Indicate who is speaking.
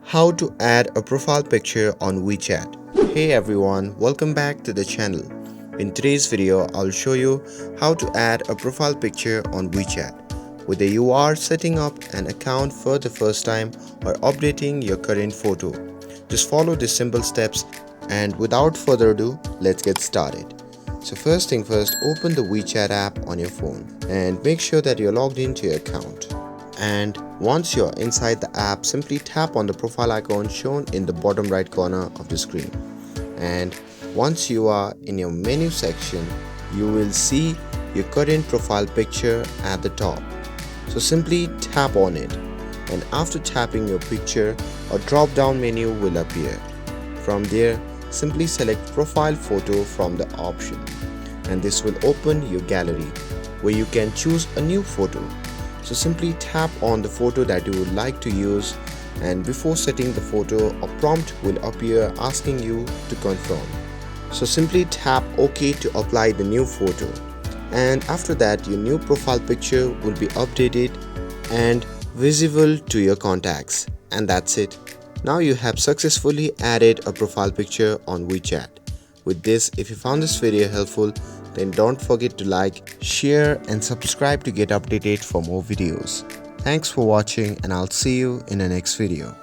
Speaker 1: How to add a profile picture on WeChat. Hey everyone, welcome back to the channel. In today's video, I'll show you how to add a profile picture on WeChat. Whether you are setting up an account for the first time or updating your current photo, just follow these simple steps, and without further ado, let's get started. So first thing first, open the WeChat app on your phone and make sure that you're logged into your account. And once you're inside the app, simply tap on the profile icon shown in the bottom right corner of the screen. And once you are in your menu section, you will see your current profile picture at the top. So simply tap on it, and after tapping your picture, a drop down menu will appear. From there, simply select profile photo from the option, and this will open your gallery where you can choose a new photo. So simply tap on the photo that you would like to use, and before setting the photo, a prompt will appear asking you to confirm. So simply tap OK to apply the new photo, and after that your new profile picture will be updated and visible to your contacts. And that's it. Now you have successfully added a profile picture on WeChat. With this, if you found this video helpful, then don't forget to like, share and subscribe to get updated for more videos. Thanks for watching, and I'll see you in the next video.